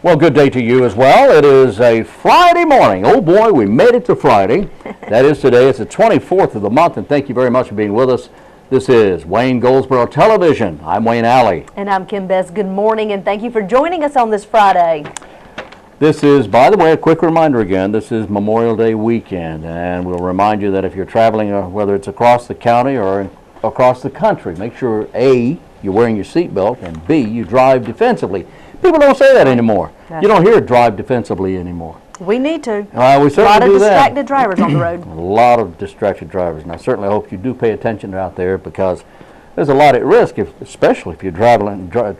Well, good day to you as well. It is a Friday morning. Oh boy, we made it to Friday. That is today. It's the 24th of the month, and thank you very much for being with us. This is Wayne Goldsboro Television. I'm Wayne Alley. And I'm Kim Best. Good morning, and thank you for joining us on this Friday. This is, by the way, a quick reminder again, this is Memorial Day weekend, and we'll remind you that if you're traveling, whether it's across the county or across the country, make sure, A, you're wearing your seatbelt, and B, you drive defensively. People don't say that anymore. You don't hear drive defensively anymore. We need to. We certainly do that. A lot of distracted drivers on the road. A lot of distracted drivers, and I certainly hope you do pay attention out there, because there's a lot at risk, especially if you're traveling or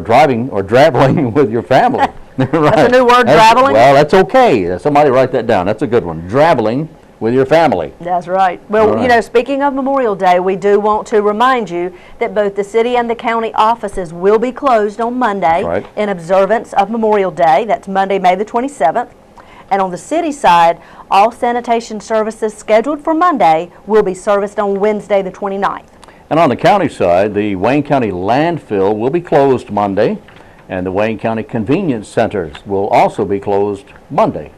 driving or traveling with your family. Right. That's a new word, traveling? Well, that's okay. Somebody write that down. That's a good one. Traveling with your family. That's right. Well, you know, speaking of Memorial Day, we do want to remind you that both the city and the county offices will be closed on Monday in observance of Memorial Day. That's Monday, May the 27th. And on the city side, all sanitation services scheduled for Monday will be serviced on Wednesday, the 29th. And on the county side, the Wayne County landfill will be closed Monday, and the Wayne County convenience centers will also be closed Monday.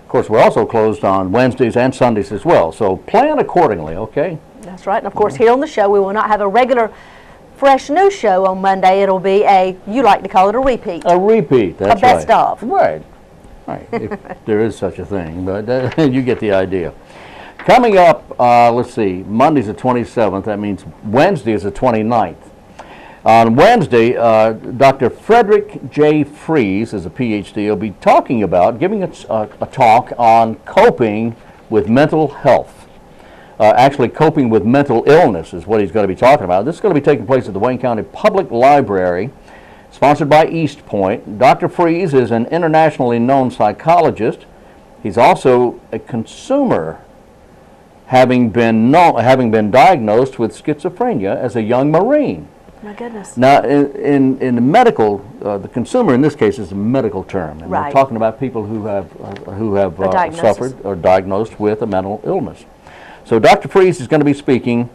Of course, we're also closed on Wednesdays and Sundays as well, so plan accordingly, okay? That's right. And of course, here on the show, we will not have a regular fresh new show on Monday. It'll be you like to call it a repeat. A repeat, that's right. A best of. Right. Right, if there is such a thing, but you get the idea. Coming up, let's see, Monday's the 27th, that means Wednesday is the 29th. On Wednesday, Dr. Frederick J. Fries is a PhD. He'll be talking about, giving a talk on coping with mental health. Actually, coping with mental illness is what he's going to be talking about. This is going to be taking place at the Wayne County Public Library, sponsored by East Point. Dr. Fries is an internationally known psychologist. He's also a consumer, having been diagnosed with schizophrenia as a young Marine. My goodness. Now, in the medical, the consumer in this case is a medical term, and we're talking about people who have suffered or diagnosed with a mental illness. So Dr. Fries is going to be speaking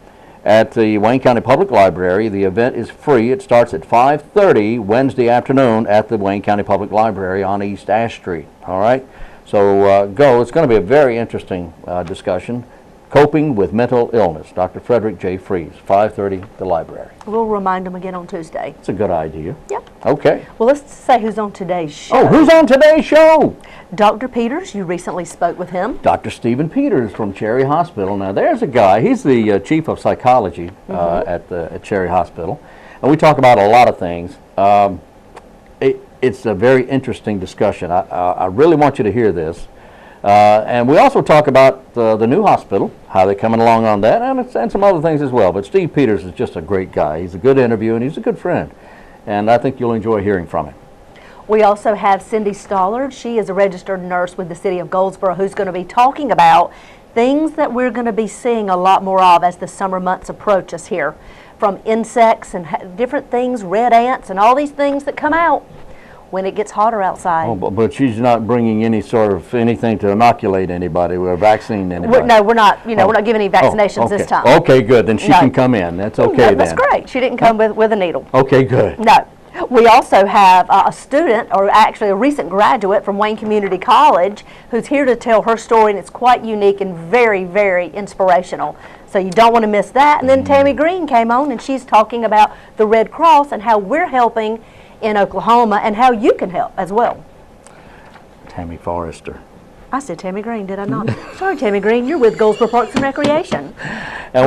at the Wayne County Public Library. The event is free. It starts at 5:30 Wednesday afternoon at the Wayne County Public Library on East Ash Street. All right? So go. It's going to be a very interesting discussion. Coping with mental illness. Dr. Frederick J. Fries, 5:30 at the library. We'll remind them again on Tuesday. It's a good idea. Yep. Okay. Well, let's say who's on today's show. Oh, who's on today's show? Dr. Peters, you recently spoke with him. Dr. Stephen Peters from Cherry Hospital. Now, there's a guy. He's the chief of psychology at Cherry Hospital. And we talk about a lot of things. It's a very interesting discussion. I really want you to hear this. And we also talk about the new hospital, how they're coming along on that, and some other things as well. But Steve Peters is just a great guy. He's a good interview, and he's a good friend. And I think you'll enjoy hearing from him. We also have Cindy Stallard. She is a registered nurse with the city of Goldsboro, who's going to be talking about things that we're going to be seeing a lot more of as the summer months approach us here, from insects and different things, red ants, and all these things that come out when it gets hotter outside. Oh, but she's not bringing any sort of anything to inoculate anybody or vaccine anybody. No, we're not. We're not giving any vaccinations this time. Okay, good. Then she can come in. That's okay then. That's great. She didn't come with a needle. Okay, good. No. We also have a student, or actually a recent graduate from Wayne Community College, who's here to tell her story, and it's quite unique and very, very inspirational. So you don't want to miss that. And then Tammy Green came on, and she's talking about the Red Cross and how we're helping in Oklahoma and how you can help as well. Tammy Forrester. I said Tammy Green, did I not? Sorry, Tammy Green, you're with Goldsboro Parks and Recreation. And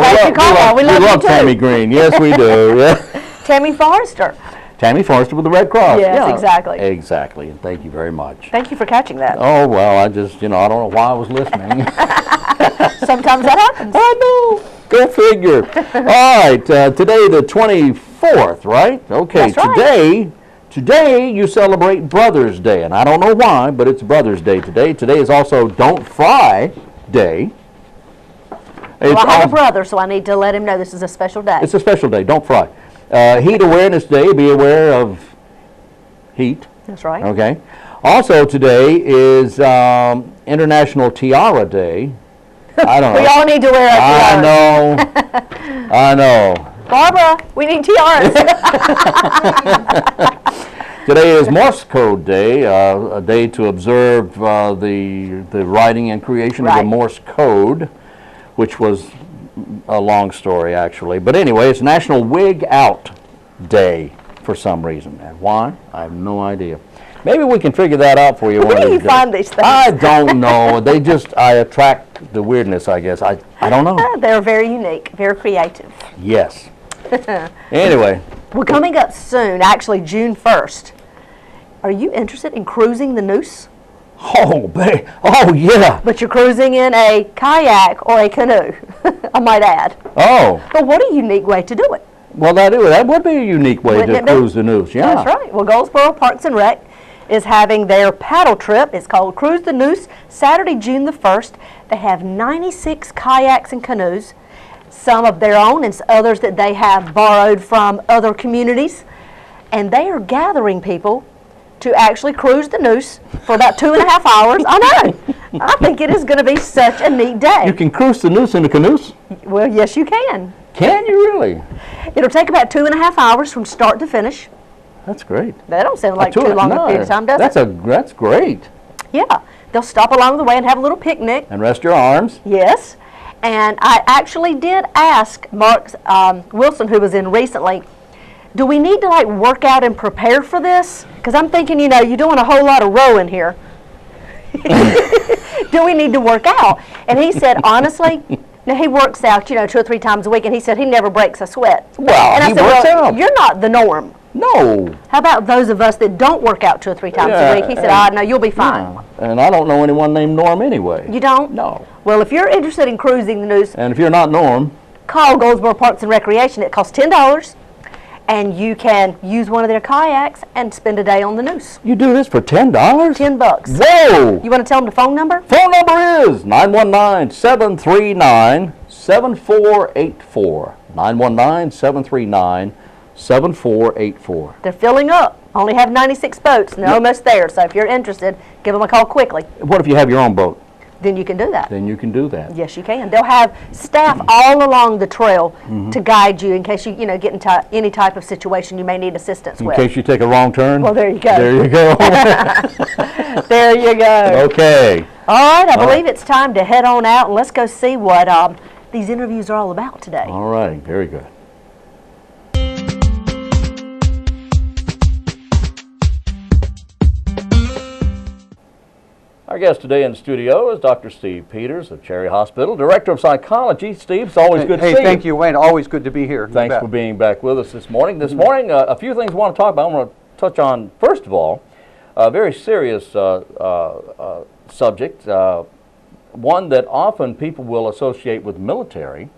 we love Tammy Green. Yes, we do. Yeah. Tammy Forrester. Tammy Forrester with the Red Cross. Yes, exactly. Exactly, and thank you very much. Thank you for catching that. Oh, well, I just, I don't know why I was listening. Sometimes that happens. I know. Go figure. All right, today the 24th, right? Okay, That's right. Today you celebrate Brothers' Day, and I don't know why, but it's Brothers' Day today. Today is also Don't Fry Day. Well, I have a brother, so I need to let him know this is a special day. It's a special day. Don't fry. Heat Awareness Day. Be aware of heat. That's right. Okay. Also today is International Tiara Day. I don't know. We all need to wear a tiara. I know. Barbara, we need tiaras. Today is Morse Code Day, a day to observe the writing and creation of the Morse Code, which was a long story, actually. But anyway, it's National Wig Out Day for some reason. And why? I have no idea. Maybe we can figure that out for you one of these days. Where do you find these things? I don't know. They just, I attract the weirdness, I guess. I don't know. They're very unique, very creative. Yes. Anyway. Well, coming up soon, actually June 1st, are you interested in cruising the Noose? Oh, oh, yeah. But you're cruising in a kayak or a canoe, I might add. Oh. But what a unique way to do it. Well, that would be a unique way to cruise the Noose, yeah. That's right. Well, Goldsboro Parks and Rec is having their paddle trip. It's called Cruise the Noose, Saturday, June the 1st. They have 96 kayaks and canoes, some of their own and others that they have borrowed from other communities. And they are gathering people to actually cruise the Noose for about 2.5 hours. I know. I think it is going to be such a neat day. You can cruise the Noose in the canoes? Well, yes, you can. Can you really? It'll take about 2.5 hours from start to finish. That's great. That don't sound like too long a period of time, does it? That's great. Yeah. They'll stop along the way and have a little picnic. And rest your arms. Yes. And I actually did ask Mark Wilson, who was in recently, do we need to like work out and prepare for this? Because I'm thinking, you know, you're doing a whole lot of rowing here. Do we need to work out? And he said, honestly, now he works out, you know, 2 or 3 times a week, and he said he never breaks a sweat. Well, and I said, works out. You're not the norm. No. How about those of us that don't work out 2 or 3 times a week? He said, no, you'll be fine. Yeah. And I don't know anyone named Norm anyway. You don't? No. Well, if you're interested in cruising the Noose, and if you're not Norm, call Goldsboro Parks and Recreation. It costs $10, and you can use one of their kayaks and spend a day on the Noose. You do this for $10? $10. Whoa! You want to tell them the phone number? Phone number is 919-739-7484. 919-739-7484. They're filling up. Only have 96 boats, and they're almost there. So if you're interested, give them a call quickly. What if you have your own boat? Then you can do that. Then you can do that. Yes, you can. They'll have staff all along the trail to guide you in case you get into any type of situation you may need assistance with. In case you take a wrong turn? Well, there you go. There you go. There you go. Okay. All right, I believe it's time to head on out, and let's go see what these interviews are all about today. All right, very good. Our guest today in the studio is Dr. Steve Peters of Cherry Hospital, Director of Psychology. Steve, it's always good to see you. Hey, thank you, Wayne. Always good to be here. Thanks for being back with us this morning. This morning, a few things I want to talk about. I want to touch on, first of all, a very serious subject, one that often people will associate with military.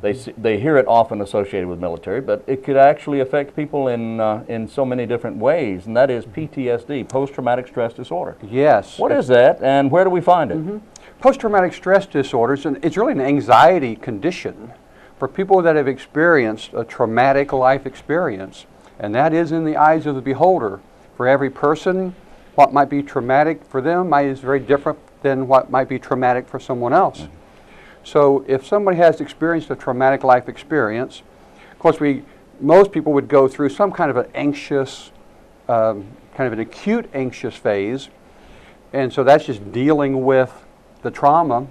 They hear it often associated with military, but it could actually affect people in so many different ways, and that is PTSD, post-traumatic stress disorder. Yes. What is that, and where do we find it? Post-traumatic stress disorders, and it's really an anxiety condition for people that have experienced a traumatic life experience, and that is in the eyes of the beholder. For every person, what might be traumatic for them is very different than what might be traumatic for someone else. So if somebody has experienced a traumatic life experience, of course most people would go through some kind of an anxious, kind of an acute anxious phase, and so that's just dealing with the trauma.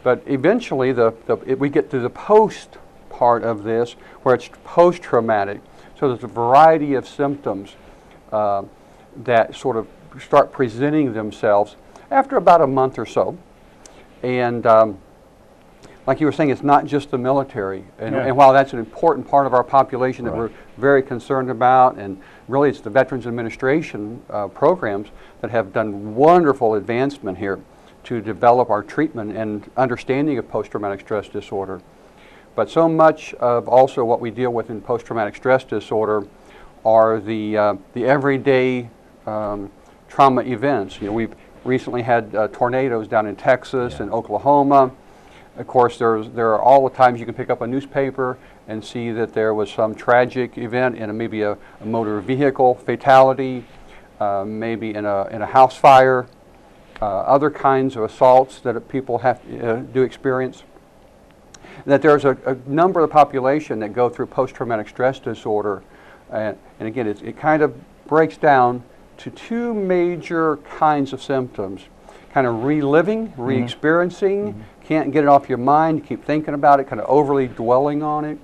But eventually we get to the post part of this where it's post-traumatic. So there's a variety of symptoms that sort of start presenting themselves after about a month or so. And like you were saying, it's not just the military. And while that's an important part of our population that we're very concerned about, and really it's the Veterans Administration programs that have done wonderful advancement here to develop our treatment and understanding of post-traumatic stress disorder. But so much of also what we deal with in post-traumatic stress disorder are the everyday trauma events. You know, we've recently had tornadoes down in Texas and Oklahoma. Of course, there are all the times you can pick up a newspaper and see that there was some tragic event in maybe a motor vehicle fatality, maybe in a house fire, other kinds of assaults that people have do experience. And that there's a number of the population that go through post-traumatic stress disorder, and again, it kind of breaks down to two major kinds of symptoms. Kind of reliving, re-experiencing, can't get it off your mind, you keep thinking about it, kind of overly dwelling on it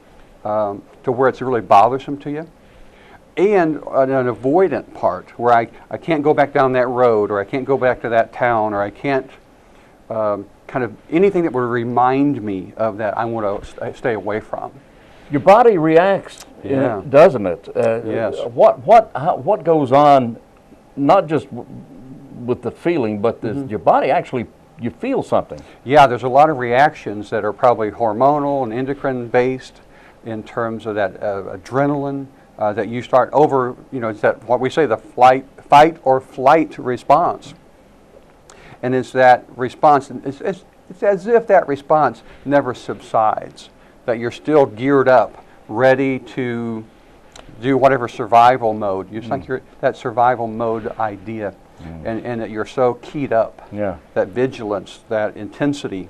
to where it's really bothersome to you. And an avoidant part where I can't go back down that road, or I can't go back to that town, or I can't kind of anything that would remind me of that I want to stay away from. Your body reacts, doesn't it? Yes. What goes on, not just with the feeling, but your body actually, you feel something. Yeah, there's a lot of reactions that are probably hormonal and endocrine based in terms of that adrenaline that you start over, it's that what we say the fight or flight response. And it's that response, it's as if that response never subsides, that you're still geared up, ready to do whatever survival mode. It's like that survival mode idea, and that you're so keyed up, that vigilance, that intensity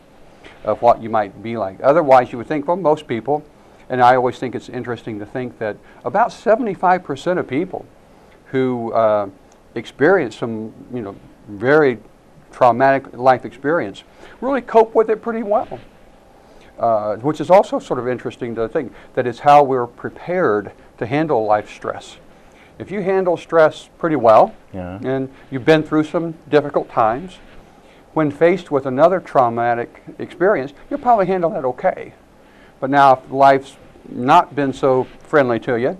of what you might be like. Otherwise, you would think, well, most people, and I always think it's interesting to think that about 75% of people who experience some, very traumatic life experience really cope with it pretty well. Which is also sort of interesting to think that it's how we're prepared to handle life stress. If you handle stress pretty well, and you've been through some difficult times, when faced with another traumatic experience, you'll probably handle that okay. But now if life's not been so friendly to you,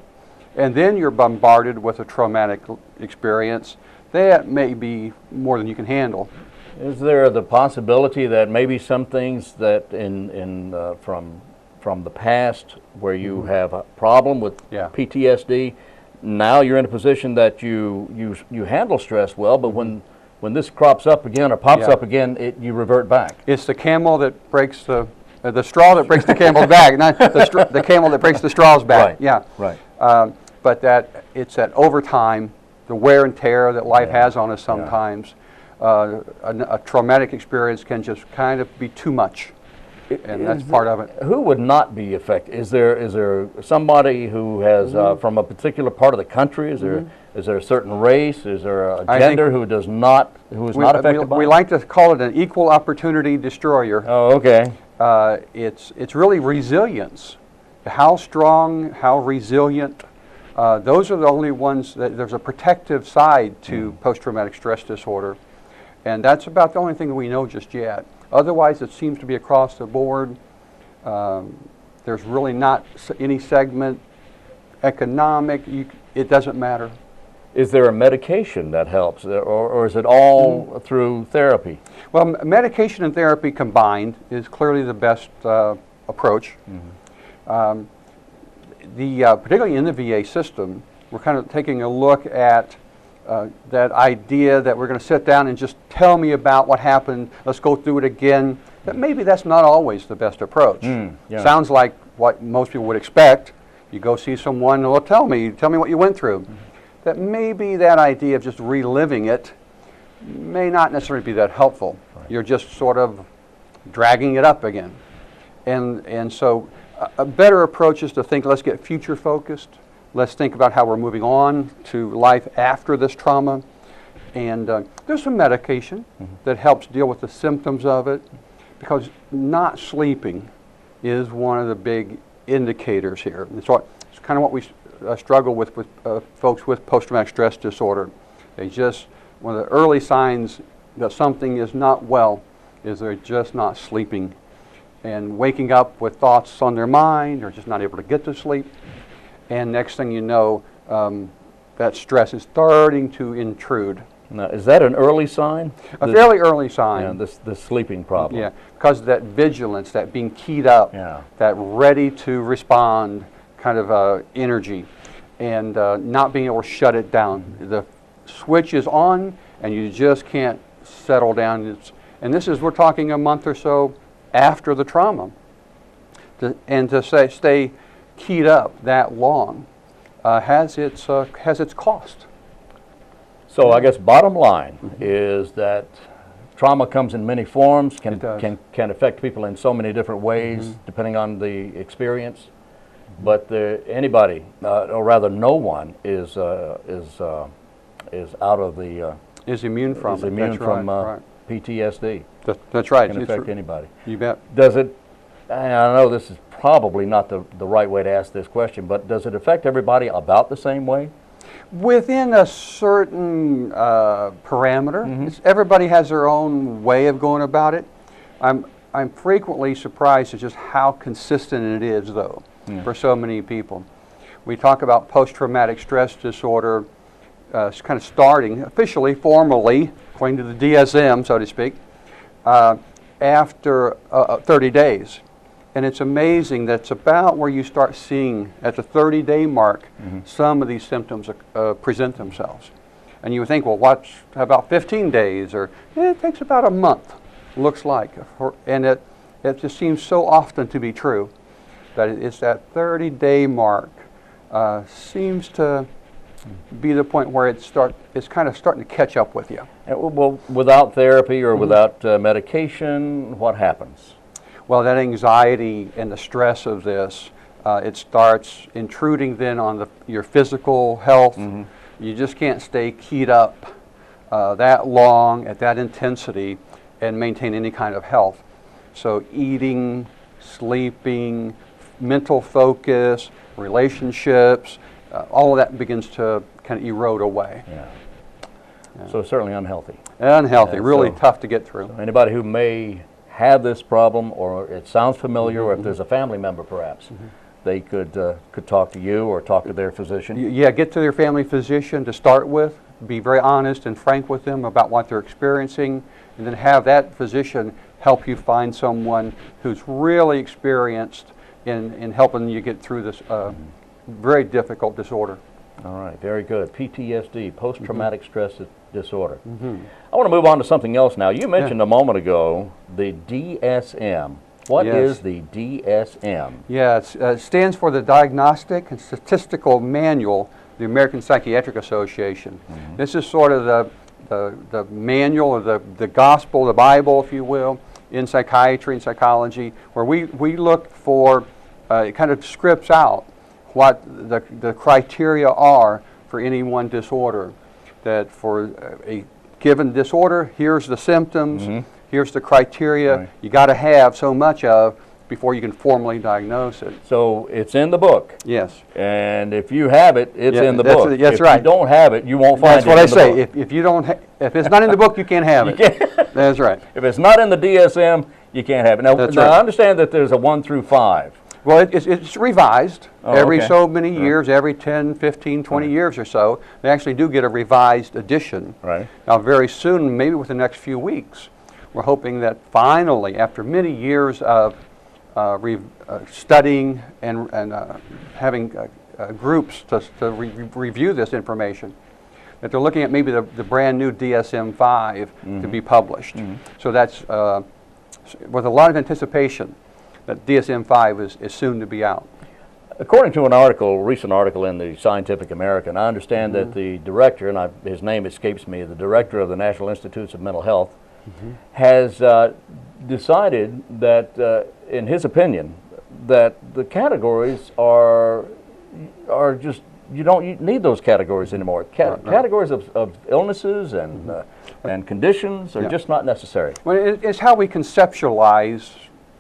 and then you're bombarded with a traumatic experience, that may be more than you can handle. Is there the possibility that maybe some things that from the past where you have a problem with PTSD, now you're in a position that you handle stress well, but when this crops up again or pops up again, you revert back? It's the camel that breaks the straw that breaks the camel's back, not the camel that breaks the straw's back. But that it's that over time, the wear and tear that life has on us sometimes. A traumatic experience can just kind of be too much, and that's part of it. Who would not be affected? Is there somebody who has from a particular part of the country? Is there a certain race? Is there a gender who is not affected by it? We like to call it an equal opportunity destroyer. Oh, okay. It's really resilience. How strong, how resilient. Those are the only ones that there's a protective side to post-traumatic stress disorder. And that's about the only thing that we know just yet. Otherwise, it seems to be across the board. There's really not any segment, economic, it doesn't matter. Is there a medication that helps, or is it all through therapy? Well, medication and therapy combined is clearly the best approach. Particularly in the VA system, we're kind of taking a look at that idea that we're going to sit down and just tell me about what happened, let's go through it again, that maybe that's not always the best approach. Sounds like what most people would expect. You go see someone, well, tell me what you went through. That maybe that idea of just reliving it may not necessarily be that helpful. You're just sort of dragging it up again. And so a better approach is to think, let's get future focused. Let's think about how we're moving on to life after this trauma. And there's some medication that helps deal with the symptoms of it, because not sleeping is one of the big indicators here. It's kind of what we struggle with folks with post-traumatic stress disorder. One of the early signs that something is not well is they're just not sleeping and waking up with thoughts on their mind, or just not able to get to sleep. And next thing you know, that stress is starting to intrude. Now, is that an early sign? A fairly early sign. Yeah, the sleeping problem. Yeah, because of that vigilance, that being keyed up, that ready to respond kind of energy, and not being able to shut it down. The switch is on, and you just can't settle down. And this is, we're talking a month or so after the trauma. To stay keyed up that long has its cost. So I guess bottom line is that trauma comes in many forms, can affect people in so many different ways depending on the experience. but anybody, or rather no one, is out of the is immune from is it. immune That's from right. PTSD. That's right. Can affect anybody. You bet. Does it? I know this is probably not the right way to ask this question, but does it affect everybody about the same way? Within a certain parameter. Everybody has their own way of going about it. I'm frequently surprised at just how consistent it is, though, for so many people. We talk about post-traumatic stress disorder kind of starting officially, formally, according to the DSM, so to speak, after 30 days. And it's amazing that's about where you start seeing, at the 30-day mark, some of these symptoms present themselves. And you would think, well, how about 15 days? Or it takes about a month, looks like. And it just seems so often to be true that it's that 30-day mark seems to be the point where it's kind of starting to catch up with you. Well, without therapy or without medication, what happens? Well, that anxiety and the stress of this, it starts intruding then on your physical health. You just can't stay keyed up that long at that intensity and maintain any kind of health. So eating, sleeping, mental focus, relationships, all of that begins to kind of erode away. Yeah. So it's certainly unhealthy. Unhealthy, really tough to get through. So anybody who may have this problem, or it sounds familiar, or if there's a family member perhaps, they could talk to you or talk to their physician. Yeah, get to their family physician to start with. Be very honest and frank with them about what they're experiencing, and then have that physician help you find someone who's really experienced in helping you get through this very difficult disorder. All right, very good. PTSD, post-traumatic stress disorder. I want to move on to something else now. You mentioned a moment ago the DSM. What is the DSM? Yeah, it stands for the Diagnostic and Statistical Manual, the American Psychiatric Association. This is sort of the manual, or the gospel, the Bible, if you will, in psychiatry and psychology, where we look for, it kind of scripts out what the criteria are for any one disorder. That for a given disorder, here's the symptoms, here's the criteria you got to have so much of before you can formally diagnose it. So it's in the book. Yes. And if you have it, it's in the book. That's right. If you don't have it, you won't find it. That's what I say. If you don't, if it's not in the book, you can't have it. That's right. If it's not in the DSM, you can't have it. Now, I understand that there's a 1 through 5. Well, it's revised every so many years, every 10, 15, 20 years or so. They actually do get a revised edition. Right. Now, very soon, maybe within the next few weeks, we're hoping that finally, after many years of studying and having groups to review this information, that they're looking at maybe the brand new DSM-5 to be published. So that's with a lot of anticipation that DSM-5 is soon to be out. According to an article, a recent article in the Scientific American, I understand that the director, and his name escapes me, the director of the National Institutes of Mental Health, has decided that, in his opinion, that the categories are just, you don't need those categories anymore. Categories of illnesses and conditions are just not necessary. Well, it's how we conceptualize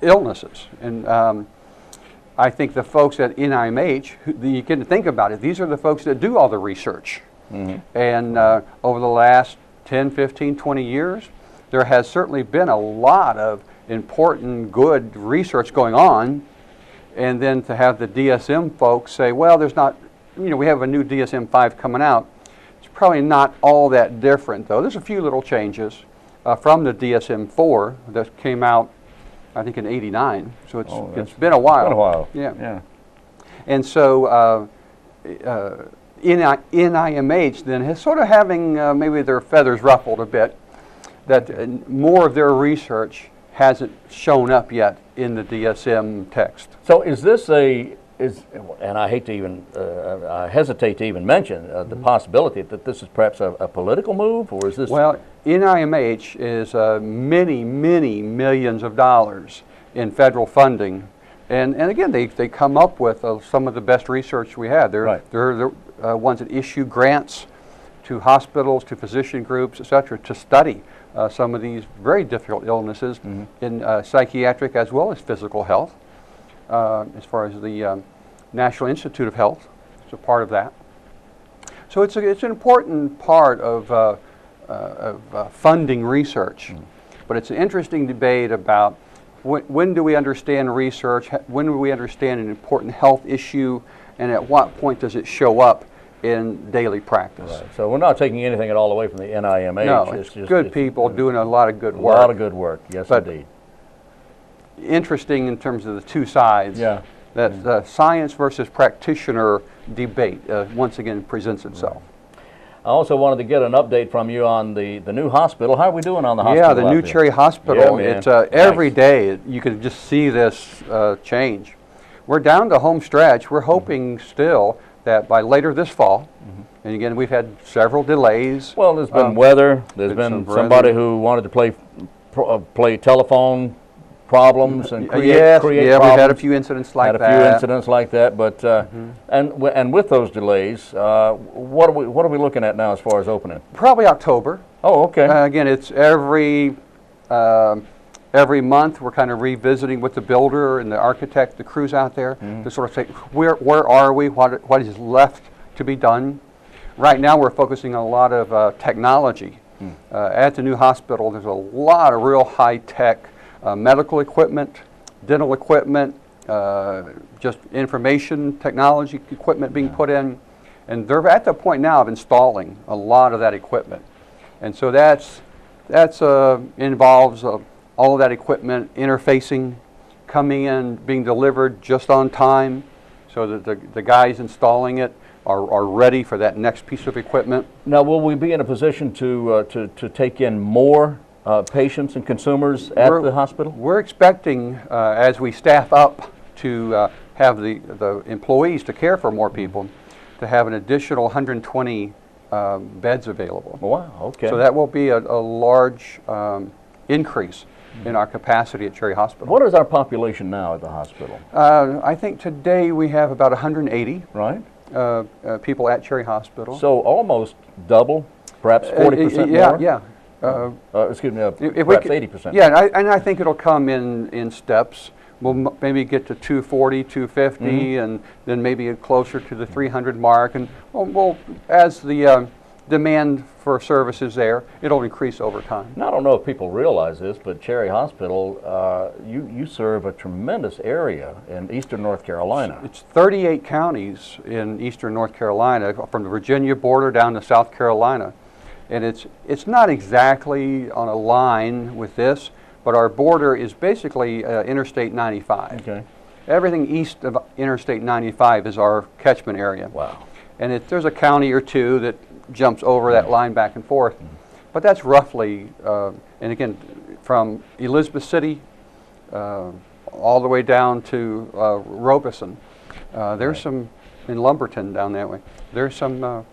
illnesses. And I think the folks at NIMH, you can think about it, these are the folks that do all the research. And over the last 10, 15, 20 years, there has certainly been a lot of important, good research going on. And then to have the DSM folks say, well, there's not, we have a new DSM-5 coming out. It's probably not all that different, though. There's a few little changes from the DSM-4 that came out, I think, in '89. So it's been a while. It's been a while. Yeah. And so NIMH then is sort of having maybe their feathers ruffled a bit, that more of their research hasn't shown up yet in the DSM text. So is this and I hate to even, I hesitate to even mention the possibility that this is perhaps a political move, or is this? Well, NIMH is many, many millions of dollars in federal funding, And again, they come up with some of the best research we have. They're ones that issue grants to hospitals, to physician groups, et cetera, to study some of these very difficult illnesses in psychiatric as well as physical health. As far as the National Institute of Health, it's a part of that. So it's an important part of funding research. But it's an interesting debate about when do we understand research, when do we understand an important health issue, and at what point does it show up in daily practice. Right. So we're not taking anything at all away from the NIMH. No, it's good people doing a lot of good work. A lot of good work, yes indeed. Interesting in terms of the two sides. Yeah. That the science versus practitioner debate once again presents itself. I also wanted to get an update from you on the new hospital. How are we doing on the hospital? Yeah, the new Cherry Hospital. Yeah, it's every day you can just see this change. We're down to home stretch. We're hoping still that by later this fall, and again we've had several delays. Well, there's been weather. There's been somebody who wanted to play telephone problems and create problems. We've had a few incidents like that. But and with those delays, what are we looking at now as far as opening? Probably October. Oh, okay. Again, it's every month we're kind of revisiting with the builder and the architect, the crews out there, to sort of say where are we, what is left to be done. Right now we're focusing on a lot of technology. At the new hospital there's a lot of real high-tech medical equipment, dental equipment, just information technology equipment being put in, and they're at the point now of installing a lot of that equipment. And so that's involves all of that equipment interfacing, coming in, being delivered just on time, so that the guys installing it are ready for that next piece of equipment. Now, will we be in a position to take in more patients and consumers at the hospital? We're expecting, as we staff up to have the employees to care for more people, to have an additional 120 beds available. Wow, okay. So that will be a large increase in our capacity at Cherry Hospital. What is our population now at the hospital? I think today we have about 180 people at Cherry Hospital. So almost double, perhaps 40% more? Yeah. Excuse me, perhaps 80%. Yeah, and I think it'll come in steps. We'll maybe get to 240, 250, and then maybe closer to the 300 mark. And we'll as the demand for services there, it'll increase over time. Now, I don't know if people realize this, but Cherry Hospital, you serve a tremendous area in eastern North Carolina. It's 38 counties in eastern North Carolina, from the Virginia border down to South Carolina. And it's not exactly on a line with this, but our border is basically Interstate 95. Okay. Everything east of Interstate 95 is our catchment area. Wow. And there's a county or two that jumps over that line back and forth. But that's roughly, and again, from Elizabeth City all the way down to Robeson. There's some, in Lumberton down that way, there's some, a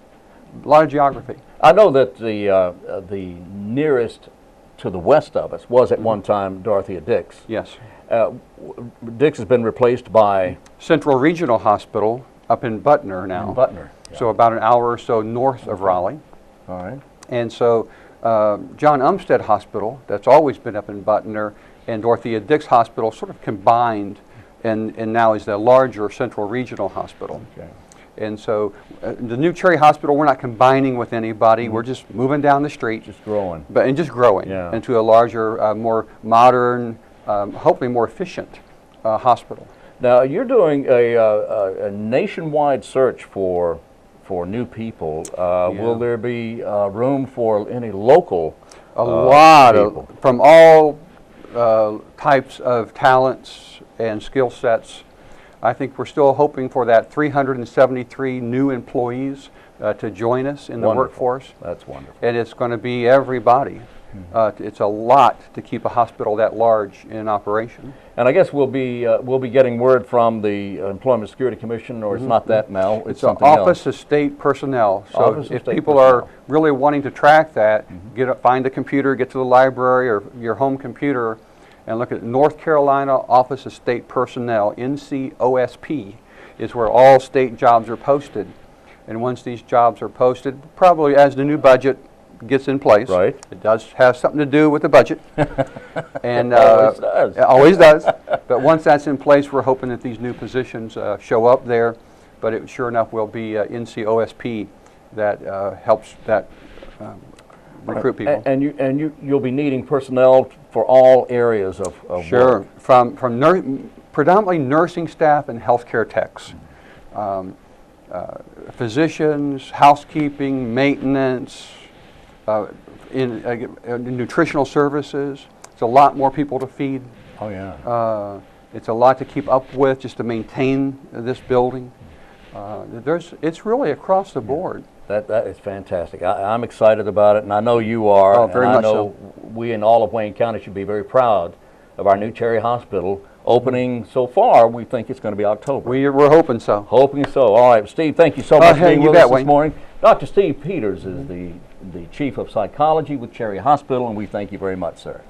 lot of geography. I know that the nearest to the west of us was at one time Dorothea Dix. Yes. Dix has been replaced by Central Regional Hospital up in Butner now. In Butner. Yeah. So about an hour or so north of Raleigh. All right. And so John Umstead Hospital, that's always been up in Butner, and Dorothea Dix Hospital sort of combined and now is the larger Central Regional Hospital. Okay. And so the new Cherry Hospital, we're not combining with anybody. We're just moving down the street. Just growing. And just growing into a larger, more modern, hopefully more efficient hospital. Now, you're doing a nationwide search for new people. Will there be room for any local A lot of, from all types of talents and skill sets. I think we're still hoping for that 373 new employees to join us in the workforce. That's wonderful. And it's going to be everybody. It's a lot to keep a hospital that large in operation. And I guess we'll be getting word from the Employment Security Commission, or it's not that now. It's something Office else. of State Personnel. So if people are really wanting to track that, find a computer, get to the library or your home computer, and look at North Carolina Office of State Personnel, NCOSP, is where all state jobs are posted. And once these jobs are posted, probably as the new budget gets in place, Right. it does have something to do with the budget. And Always does. it always does. But once that's in place, we're hoping that these new positions show up there. But it sure enough will be NCOSP that helps that recruit people. And you'll be needing personnel for all areas of Sure, work. from predominantly nursing staff and healthcare techs, physicians, housekeeping, maintenance, in nutritional services. It's a lot more people to feed. Oh yeah. It's a lot to keep up with just to maintain this building. It's really across the board. That is fantastic. I'm excited about it, and I know you are. Oh, very and much I know we in all of Wayne County should be very proud of our new Terry Hospital opening. So far, we think it's going to be October. We're hoping so. Hoping so. All right, Steve, thank you so much for being you with bet, us this Wayne. morning. Dr. Steve Peters is the Chief of Psychology with Cherry Hospital, and we thank you very much, sir.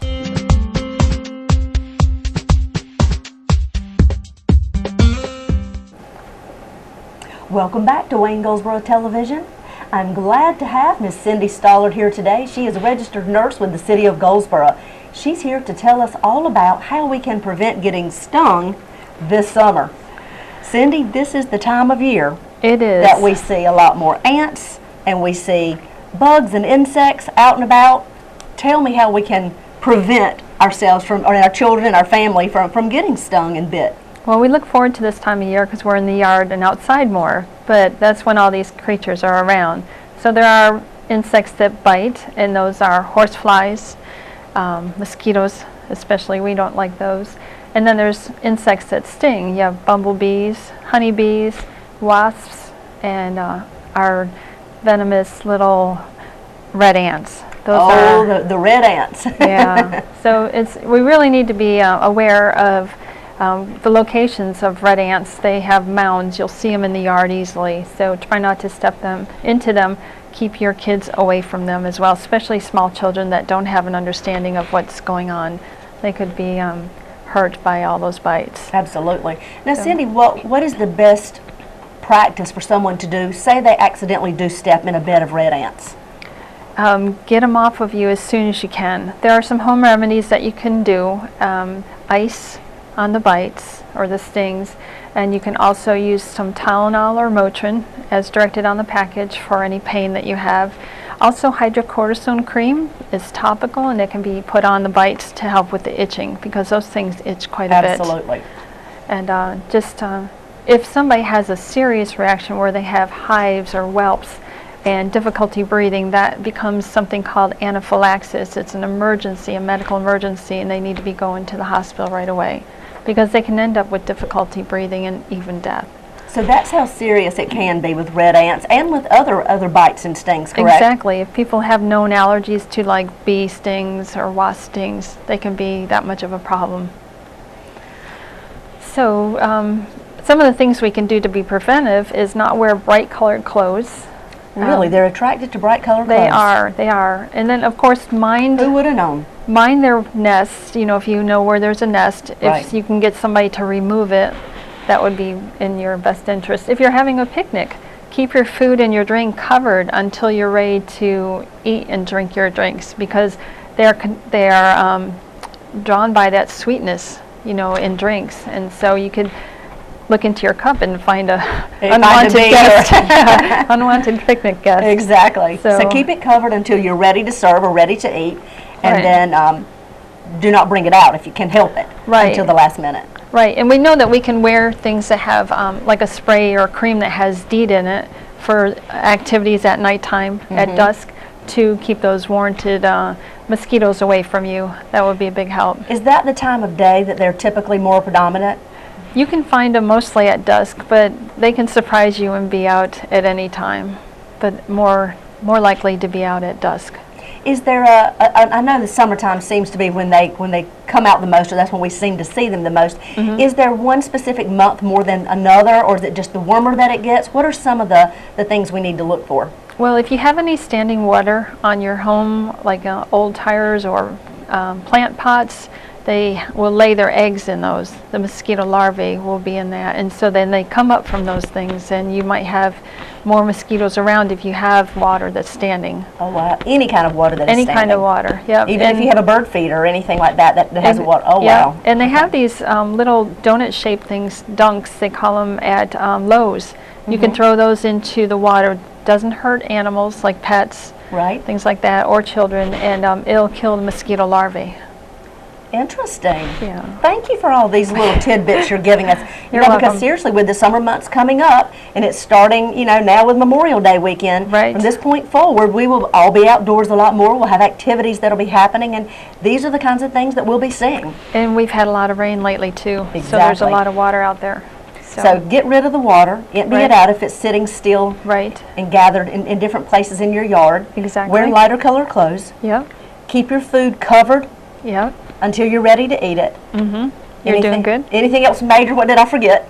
Welcome back to Wayne Goldsboro Television. I'm glad to have Miss Cindy Stallard here today. She is a registered nurse with the City of Goldsboro. She's here to tell us all about how we can prevent getting stung this summer. Cindy, this is the time of year It is. that we see a lot more ants and we see bugs and insects out and about. Tell me how we can prevent ourselves from, or our children and our family from getting stung and bit. Well, we look forward to this time of year because we're in the yard and outside more, but that's when all these creatures are around. So there are insects that bite, and those are horseflies, mosquitoes especially. We don't like those. And then there's insects that sting. You have bumblebees, honeybees, wasps, and our venomous little red ants. Those are, the red ants. yeah. So we really need to be aware of the locations of red ants. They have mounds. You'll see them in the yard easily. So try not to step into them. Keep your kids away from them as well, especially small children that don't have an understanding of what's going on. They could be hurt by all those bites. Absolutely. Now, Cindy, what is the best practice for someone to do? Say they accidentally do step in a bed of red ants. Get them off of you as soon as you can. There are some home remedies that you can do. Ice on the bites or the stings, and you can also use some Tylenol or Motrin as directed on the package for any pain that you have. Also, hydrocortisone cream is topical, and it can be put on the bites to help with the itching because those things itch quite a bit. Absolutely. And if somebody has a serious reaction where they have hives or whelps and difficulty breathing, that becomes something called anaphylaxis. It's an emergency, a medical emergency, and they need to be going to the hospital right away because they can end up with difficulty breathing and even death. So that's how serious it can be with red ants and with other bites and stings, correct? Exactly. If people have known allergies to like bee stings or wasp stings, they can be that much of a problem. So some of the things we can do to be preventive is not wear bright colored clothes. Really? They're attracted to bright colored clothes? They are. And then of course mind Who would have known? Mind their nests, if you know where there's a nest. Right. If you can get somebody to remove it, that would be in your best interest. If you're having a picnic, keep your food and your drink covered until you're ready to eat and drink your drinks because they are drawn by that sweetness, in drinks. And so you could look into your cup and find a unwanted guest, unwanted picnic guest. Exactly. So keep it covered until you're ready to serve or ready to eat, and then do not bring it out if you can help it until the last minute. Right, and we know that we can wear things that have like a spray or a cream that has DEET in it for activities at nighttime, at dusk, to keep those warranted mosquitoes away from you. That would be a big help. Is that the time of day that they're typically more predominant? You can find them mostly at dusk, but they can surprise you and be out at any time, but more likely to be out at dusk. Is there I know the summertime seems to be when they come out the most, or that's when we seem to see them the most. Is there one specific month more than another, or is it just the warmer that it gets? What are some of the things we need to look for? Well, if you have any standing water on your home, like old tires or plant pots, they will lay their eggs in those. The mosquito larvae will be in that, and so then they come up from those things, and you might have more mosquitoes around if you have water that's standing. Oh wow! Any kind of water that is Any standing. kind of water, yeah. Even if you have a bird feeder or anything like that that has water. Oh yeah. wow! And they have these little donut-shaped things, dunks, they call them at Lowe's. You can throw those into the water. Doesn't hurt animals like pets, Right. things like that, or children, and it'll kill the mosquito larvae. Interesting. Yeah. Thank you for all these little tidbits you're giving us. You're Because welcome. seriously, with the summer months coming up, and it's starting, now with Memorial Day weekend, Right. from this point forward, we will all be outdoors a lot more. We'll have activities that'll be happening, and these are the kinds of things that we'll be seeing. And we've had a lot of rain lately too, so there's a Exactly. lot of water out there. So get rid of the water, empty Right. it out if it's sitting still Right. and gathered in different places in your yard. Exactly. Wear lighter color clothes. Yep. Keep your food covered Yep. until you're ready to eat it. You're doing good. Anything else major? What did I forget?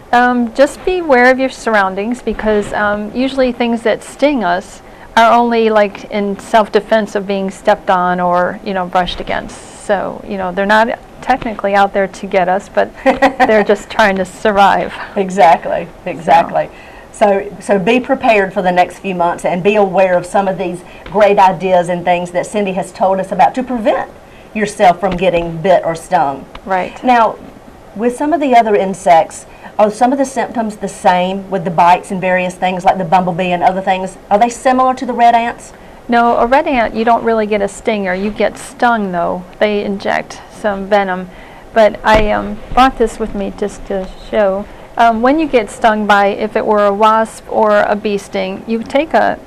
Just be aware of your surroundings, because usually things that sting us are only like in self-defense of being stepped on or brushed against. So they're not technically out there to get us, but they're just trying to survive. Exactly. So be prepared for the next few months and be aware of some of these great ideas and things that Cindy has told us about to prevent yourself from getting bit or stung. Right. Now, with some of the other insects, are some of the symptoms the same with the bites and various things like the bumblebee and other things? Are they similar to the red ants? No, a red ant, you don't really get a stinger. You get stung, though. They inject some venom. But I brought this with me just to show. When you get stung by, if it were a wasp or a bee sting, you take a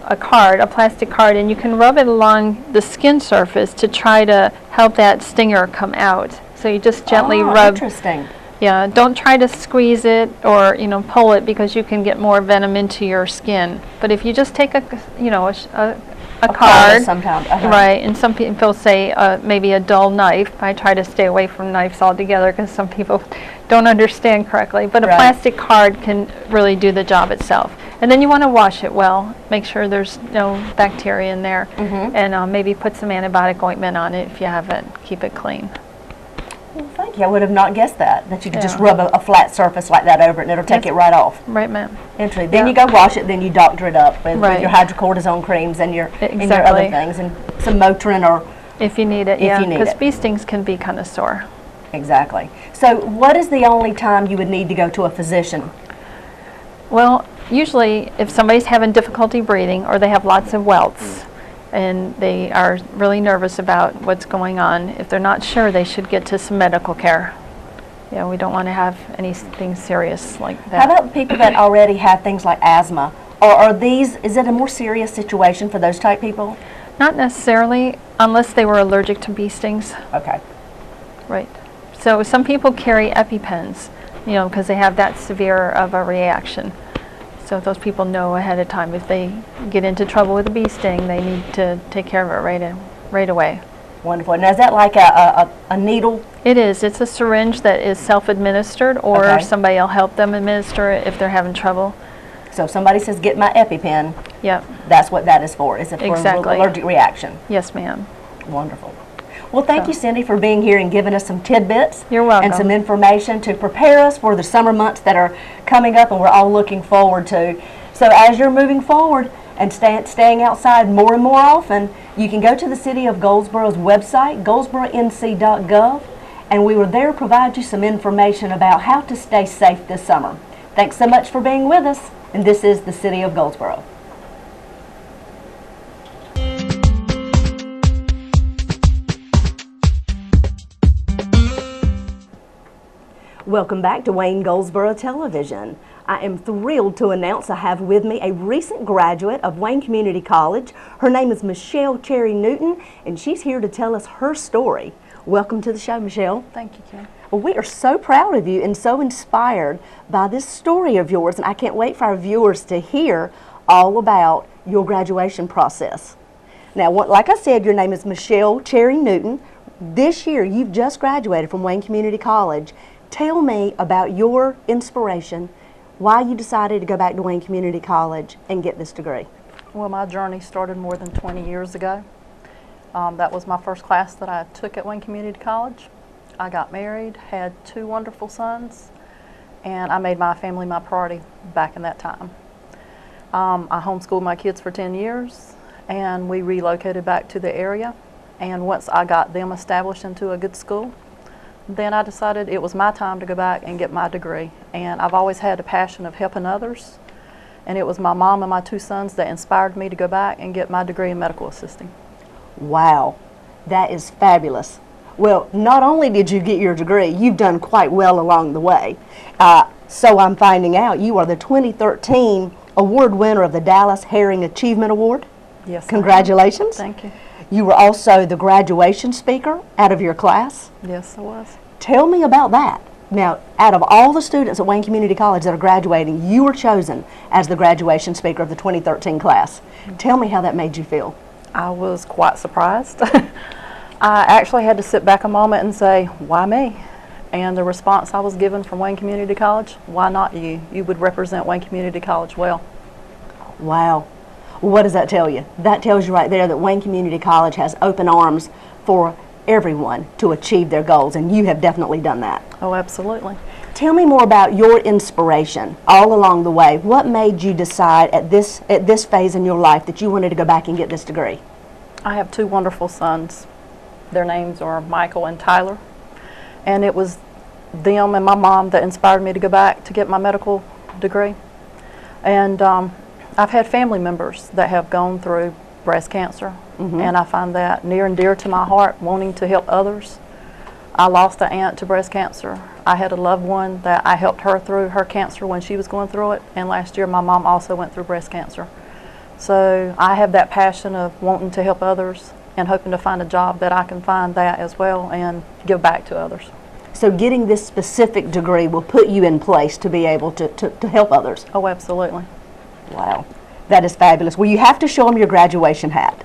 plastic card, and you can rub it along the skin surface to try to help that stinger come out. So you just gently rub. Interesting. Yeah, don't try to squeeze it or pull it, because you can get more venom into your skin. But if you just take a card, sometimes. right, and some people say maybe a dull knife. I try to stay away from knives altogether because some people don't understand correctly. But a Right. plastic card can really do the job itself. And then you want to wash it well, make sure there's no bacteria in there, and maybe put some antibiotic ointment on it if you have it. Keep it clean. Well, thank you. I would have not guessed that you could just Yeah. rub a flat surface like that over it and it'll take it right off. Right, ma'am. Interesting. Then Yeah. you go wash it, then you doctor it up with Right. your hydrocortisone creams and your other Exactly. things, and some Motrin or If you need it, If yeah, you need because it. bee stings can be kind of sore. exactly. So what is the only time you would need to go to a physician? Well, usually if somebody's having difficulty breathing or they have lots of welts and they are really nervous about what's going on, if they're not sure, they should get to some medical care. Yeah, we don't want to have anything serious like How that. about people that already have things like asthma? Or is it a more serious situation for those type people? Not necessarily, unless they were allergic to bee stings. Okay. Right. So some people carry EpiPens, because they have that severe of a reaction. So those people know ahead of time if they get into trouble with a bee sting, they need to take care of it right away. Wonderful. Now is that like a needle? It is. It's a syringe that is self-administered, or Okay. somebody will help them administer it if they're having trouble. So if somebody says, get my EpiPen, Yep. that's what that is for. Is it for Exactly. an allergic reaction? Yes, ma'am. Wonderful. Well, thank you, Cindy, for being here and giving us some tidbits. You're welcome. And some information to prepare us for the summer months that are coming up and we're all looking forward to. So as you're moving forward and staying outside more and more often, you can go to the City of Goldsboro's website, goldsboronc.gov, and we will there provide you some information about how to stay safe this summer. Thanks so much for being with us, and this is the City of Goldsboro. Welcome back to Wayne Goldsboro Television. I am thrilled to announce I have with me a recent graduate of Wayne Community College. Her name is Michelle Cherry Newton, and she's here to tell us her story. Welcome to the show, Michelle. Thank you, Kim. Well, we are so proud of you and so inspired by this story of yours, and I can't wait for our viewers to hear all about your graduation process. Now, like I said, your name is Michelle Cherry Newton. This year, you've just graduated from Wayne Community College. Tell me about your inspiration, why you decided to go back to Wayne Community College and get this degree. Well, my journey started more than 20 years ago. That was my first class that I took at Wayne Community College. I got married, had 2 wonderful sons, and I made my family my priority back in that time. I homeschooled my kids for 10 years, and we relocated back to the area. And once I got them established into a good school, then I decided it was my time to go back and get my degree. And I've always had a passion of helping others, and it was my mom and my 2 sons that inspired me to go back and get my degree in medical assisting. Wow, that is fabulous. Well, not only did you get your degree, you've done quite well along the way. So I'm finding out you are the 2013 award winner of the Dallas Herring Achievement Award. Yes. Congratulations. Thank you. You were also the graduation speaker out of your class. Yes, I was. Tell me about that. Now, out of all the students at Wayne Community College that are graduating, you were chosen as the graduation speaker of the 2013 class. Tell me how that made you feel. I was quite surprised. I actually had to sit back a moment and say, why me? And the response I was given from Wayne Community College, why not you? You would represent Wayne Community College well. Wow. Well, what does that tell you? That tells you right there that Wayne Community College has open arms for everyone to achieve their goals, and you have definitely done that. Oh, absolutely. Tell me more about your inspiration all along the way. What made you decide at this phase in your life that you wanted to go back and get this degree? I have 2 wonderful sons. Their names are Michael and Tyler. And it was them and my mom that inspired me to go back to get my medical degree. And I've had family members that have gone through breast cancer, and I find that near and dear to my heart, wanting to help others. I lost an aunt to breast cancer. I had a loved one that I helped her through her cancer when she was going through it, and last year my mom also went through breast cancer. So I have that passion of wanting to help others and hoping to find a job that I can find that as well and give back to others. So getting this specific degree will put you in place to be able to help others. Oh, absolutely. Wow, that is fabulous. Well, you have to show them your graduation hat.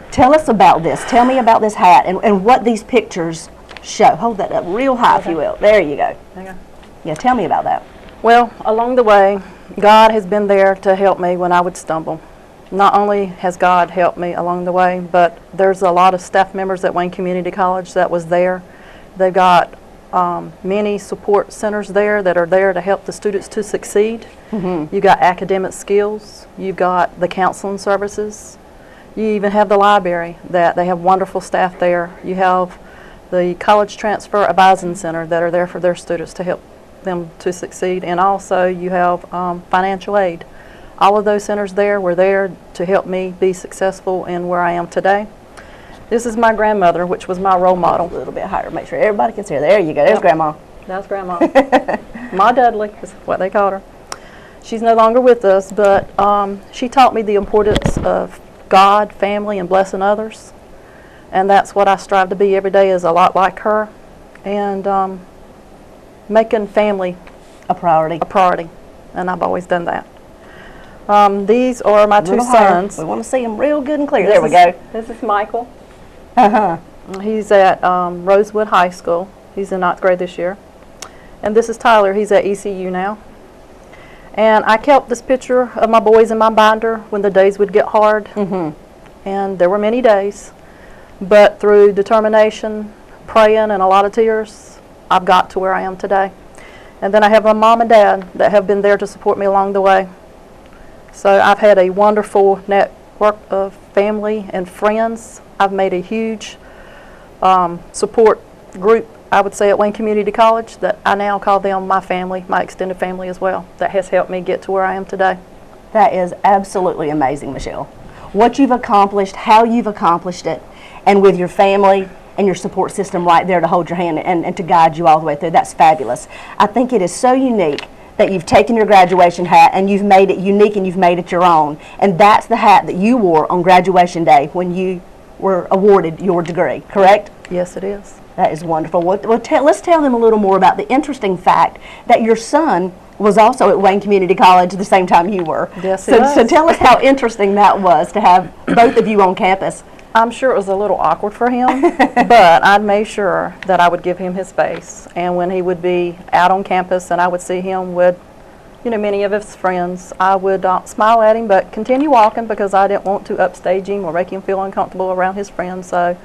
Tell us about this. Tell me about this hat and what these pictures show. Hold that up real high, if you will. There you go. There you go. Yeah, tell me about that. Well, along the way, God has been there to help me when I would stumble. Not only has God helped me along the way, but there's a lot of staff members at Wayne Community College that was there. They've got many support centers there that are there to help the students to succeed. You've got academic skills. You've got the counseling services. You even have the library that they have wonderful staff there. You have the College Transfer Advising Center that are there for their students to help them to succeed. And also you have financial aid. All of those centers there were there to help me be successful in where I am today. This is my grandmother, which was my role model. A little bit higher, make sure everybody can see her. There you go, there's Grandma. That's Grandma. Ma Dudley is what they called her. She's no longer with us, but she taught me the importance of God, family, and blessing others. And that's what I strive to be every day, is a lot like her. And making family a priority. And I've always done that. These are my 2 sons. We want to see them real good and clear. There we go. This is Michael. He's at Rosewood High School. He's in 9th grade this year. And this is Tyler. He's at ECU now. And I kept this picture of my boys in my binder when the days would get hard. And there were many days. But through determination, praying, and a lot of tears, I've got to where I am today. And then I have my mom and dad that have been there to support me along the way. So I've had a wonderful network of family and friends. I've made a huge support group, I would say, at Wayne Community College that I now call them my family, my extended family as well, that has helped me get to where I am today. That is absolutely amazing, Michelle. What you've accomplished, how you've accomplished it, and with your family and your support system right there to hold your hand and to guide you all the way through. That's fabulous. I think it is so unique that you've taken your graduation hat and you've made it unique and you've made it your own. And that's the hat that you wore on graduation day when you were awarded your degree, correct? Yes, it is. That is wonderful. Well, let's tell them a little more about the interesting fact that your son was also at Wayne Community College at the same time you were. Yes, he was. So tell us how interesting that was to have both of you on campus. I'm sure it was a little awkward for him, but I'd made sure that I would give him his space. And when he would be out on campus and I would see him, would many of his friends. I would smile at him but continue walking because I didn't want to upstage him or make him feel uncomfortable around his friends. So,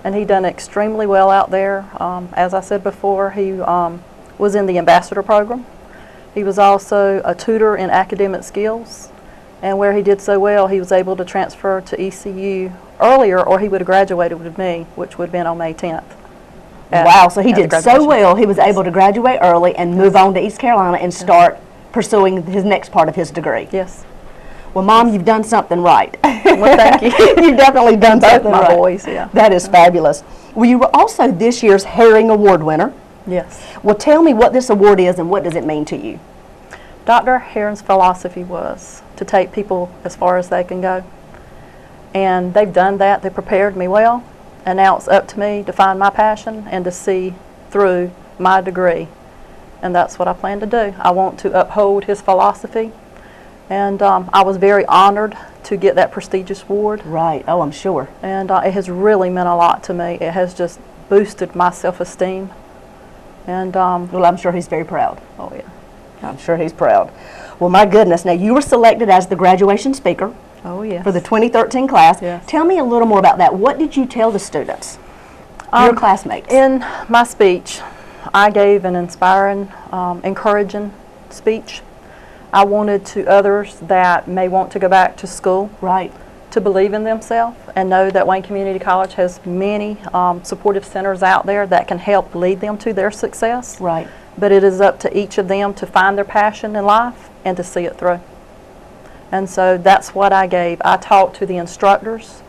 and he done extremely well out there. As I said before, he was in the ambassador program. He was also a tutor in academic skills, and where he did so well, he was able to transfer to ECU earlier, or he would have graduated with me, which would have been on May 10th. Wow, so he did so well, he was able to graduate early and move on to East Carolina and start pursuing his next part of his degree. Yes. Well, Mom, you've done something right. Well, thank you. You've definitely done Both something my right. boys, yeah. That is fabulous. Well, you were also this year's Herring Award winner. Yes. Well, tell me what this award is and what does it mean to you? Dr. Herring's philosophy was to take people as far as they can go. And they've done that. They prepared me well. And now it's up to me to find my passion and to see through my degree. And that's what I plan to do. I want to uphold his philosophy. And I was very honored to get that prestigious award. Right. Oh, I'm sure. And it has really meant a lot to me. It has just boosted my self-esteem. And well, I'm sure he's very proud. oh yeah. I'm sure he's proud. Well, my goodness. Now, you were selected as the graduation speaker Oh yes. for the 2013 class. Yes. Tell me a little more about that. What did you tell the students, your classmates? In my speech, I gave an inspiring, encouraging speech. I wanted to others that may want to go back to school Right. to believe in themselves and know that Wayne Community College has many supportive centers out there that can help lead them to their success. Right. But it is up to each of them to find their passion in life and to see it through. And so that's what I gave. I talked to the instructors.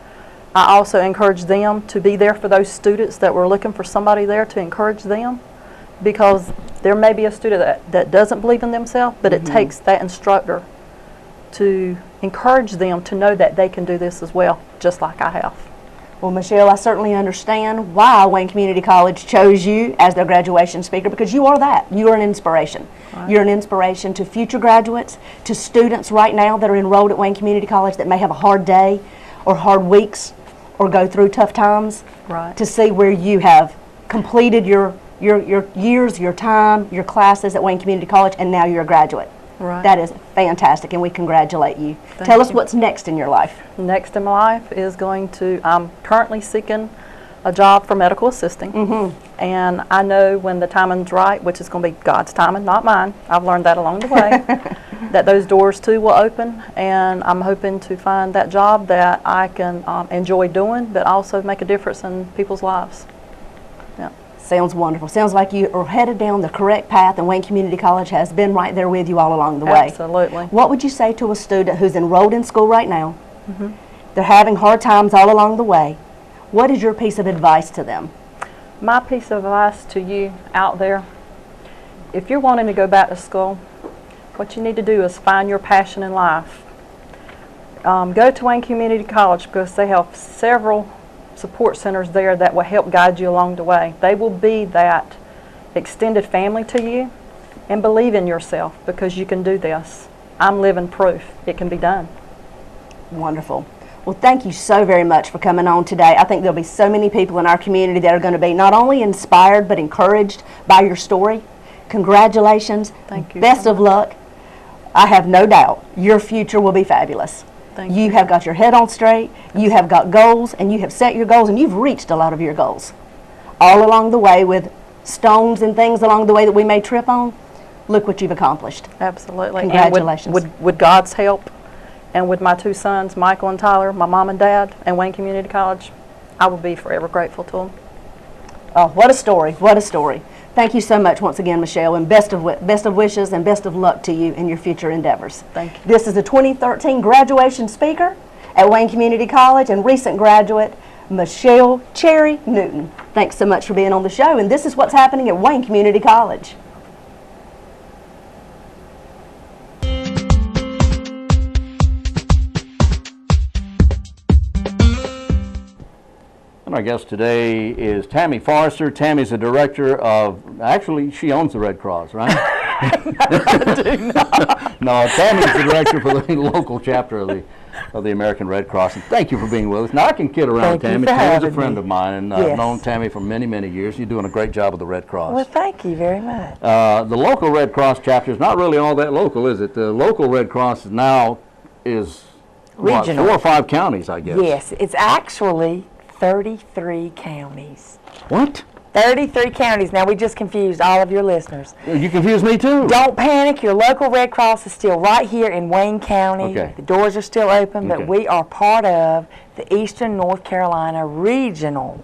I also encouraged them to be there for those students that were looking for somebody there to encourage them, because there may be a student that doesn't believe in themselves, but it takes that instructor to encourage them to know that they can do this as well, just like I have. Well, Michelle, I certainly understand why Wayne Community College chose you as their graduation speaker, because you are that. You are an inspiration. Right. You're an inspiration to future graduates, to students right now that are enrolled at Wayne Community College that may have a hard day or hard weeks or go through tough times. Right. To see where you have completed your years, your time, your classes at Wayne Community College, and now you're a graduate. Right. That is fantastic, and we congratulate you. Tell us what's next in your life. Next in my life is I'm currently seeking a job for medical assisting. And I know when the timing's right, which is going to be God's timing, not mine. I've learned that along the way, that those doors too will open. And I'm hoping to find that job that I can enjoy doing, but also make a difference in people's lives. Yeah. Sounds wonderful. Sounds like you are headed down the correct path, and Wayne Community College has been right there with you all along the way. Absolutely. What would you say to a student who's enrolled in school right now? They're having hard times all along the way. What is your piece of advice to them? My piece of advice to you out there, if you're wanting to go back to school, what you need to do is find your passion in life. Go to Wayne Community College, because they have several support centers there that will help guide you along the way. They will be that extended family to you, and believe in yourself, because you can do this. I'm living proof it can be done. Wonderful. Well, thank you so very much for coming on today. I think there'll be so many people in our community that are going to be not only inspired but encouraged by your story. Congratulations. Thank you. Best of luck. I have no doubt your future will be fabulous. Thank You have got your head on straight, you have got goals, and you have set your goals, and you've reached a lot of your goals. All along the way, with stones and things along the way that we may trip on, look what you've accomplished. Absolutely. Congratulations. And with God's help, and with my two sons, Michael and Tyler, my mom and dad, and Wayne Community College, I will be forever grateful to them. Oh, what a story, what a story. Thank you so much once again, Michelle, and best of wishes and best of luck to you in your future endeavors. Thank you. This is the 2013 graduation speaker at Wayne Community College and recent graduate, Michelle Cherry Newton. Thanks so much for being on the show, and this is what's happening at Wayne Community College. And our guest today is Tammy Forrester. Tammy's the director of, actually, she owns the Red Cross, right? I do not. No, Tammy's the director for the local chapter of the of the American Red Cross. And thank you for being with us. Now, I can kid around Thank you Tammy. for Tammy's a having friend me. of mine, and I've Yes. known Tammy for many, many years. You're doing a great job with the Red Cross. Well, thank you very much. The local Red Cross chapter is not really all that local, is it? The local Red Cross now is, what, Regional. 4 or 5 counties, I guess. Yes, it's actually 33 counties. What? 33 counties. Now, we just confused all of your listeners. You confused me, too. Don't panic. Your local Red Cross is still right here in Wayne County. Okay. The doors are still open, Okay. but we are part of the Eastern North Carolina Regional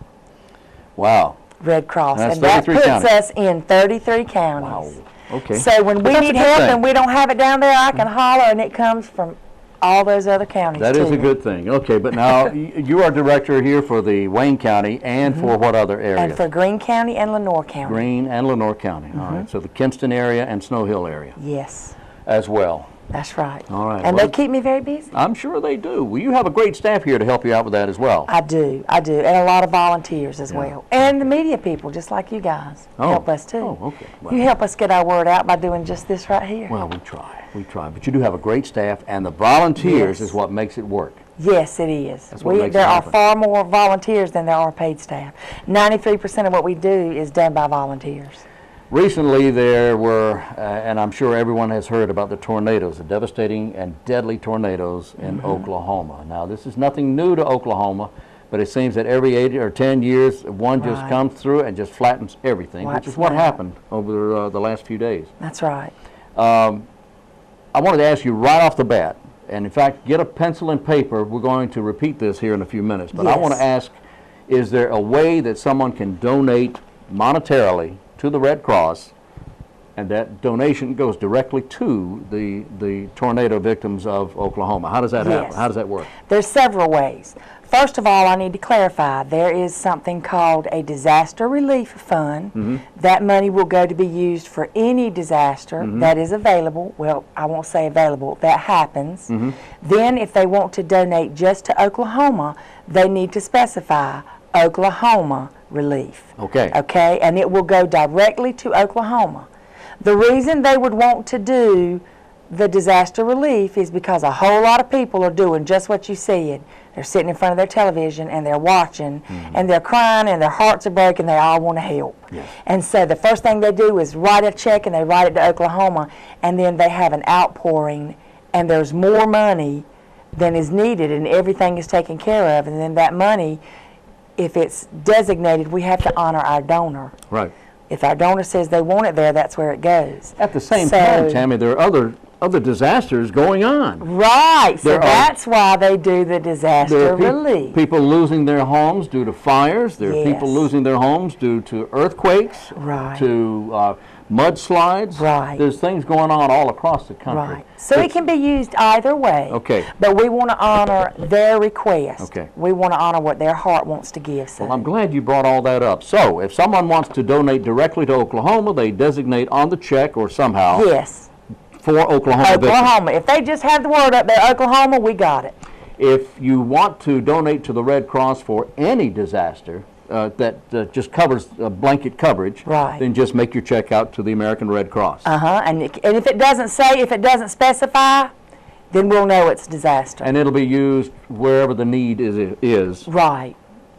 Wow. Red Cross. That's And that 33 puts counties. us in 33 counties. Wow. Okay. So when we That's a need good help thing. and we don't have it down there, I can holler, and it comes from all those other counties, That too. is a good thing. Okay, but now you are director here for the Wayne County and for what other areas? And for Greene County and Lenoir County. Greene and Lenoir County. All right. So the Kinston area and Snow Hill area Yes, as well. that's right. All right, And well- they keep me very busy. I'm sure they do. Well, you have a great staff here to help you out with that as well. I do, and a lot of volunteers as well. And the media people, just like you guys, help us too. Oh, okay. Well, You help us get our word out by doing just this right here. well, we try. We try. But you do have a great staff, and the volunteers Yes. is what makes it work. Yes, it is. That's what makes it There are happen. far more volunteers than there are paid staff. 93% of what we do is done by volunteers. Recently, there were, and I'm sure everyone has heard about the tornadoes, the devastating and deadly tornadoes in Oklahoma. Now, this is nothing new to Oklahoma, but it seems that every 8 or 10 years, one just Right. comes through and just flattens everything, which Wipes is what it out. happened over the last few days. That's right. I wanted to ask you right off the bat, and in fact, get a pencil and paper. We're going to repeat this here in a few minutes, but I want to Yes. ask, is there a way that someone can donate monetarily to the Red Cross, and that donation goes directly to the tornado victims of Oklahoma? How does that happen? Yes. How does that work? There's several ways. First of all, I need to clarify, there is something called a disaster relief fund. That money will go to be used for any disaster that is available. Well, I won't say available, that happens. Then if they want to donate just to Oklahoma, they need to specify Oklahoma relief. Okay. Okay, and it will go directly to Oklahoma. The reason they would want to do the disaster relief is because a whole lot of people are doing just what you said. They're sitting in front of their television and they're watching and they're crying and their hearts are breaking. They all want to help. Yes. And so the first thing they do is write a check and they write it to Oklahoma, and then they have an outpouring and there's more money than is needed and everything is taken care of. And then that money, if it's designated, we have to honor our donor. Right. If our donor says they want it there, that's where it goes. At the same So- time, Tammy, there are other disasters going on. Right, so There are- that's why they do the There disaster are relief. people losing their homes due to fires. There are people Yes. losing their homes due to earthquakes, Right. to mudslides. Right. There's things going on all across the country. Right. So it can be used either way. Okay. But we want to honor their request. Okay. We want to honor what their heart wants to give. So. Well, I'm glad you brought all that up. So, if someone wants to donate directly to Oklahoma, they designate on the check or somehow Yes. for Oklahoma victims. Oklahoma. If they just have the word up there, Oklahoma, we got it. If you want to donate to the Red Cross for any disaster that just covers blanket coverage, Right. then just make your check out to the American Red Cross. And if it doesn't say, if it doesn't specify, then we'll know it's disaster. And it'll be used wherever the need is. Right.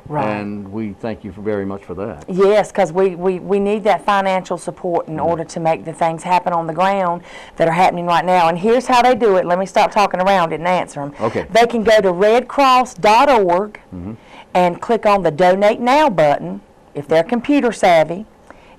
Right. And we thank you very much for that. Yes, because we need that financial support in order to make the things happen on the ground that are happening right now. And here's how they do it. Let me stop talking around it and answer them. Okay. They can go to redcross.org and click on the Donate Now button if they're computer savvy.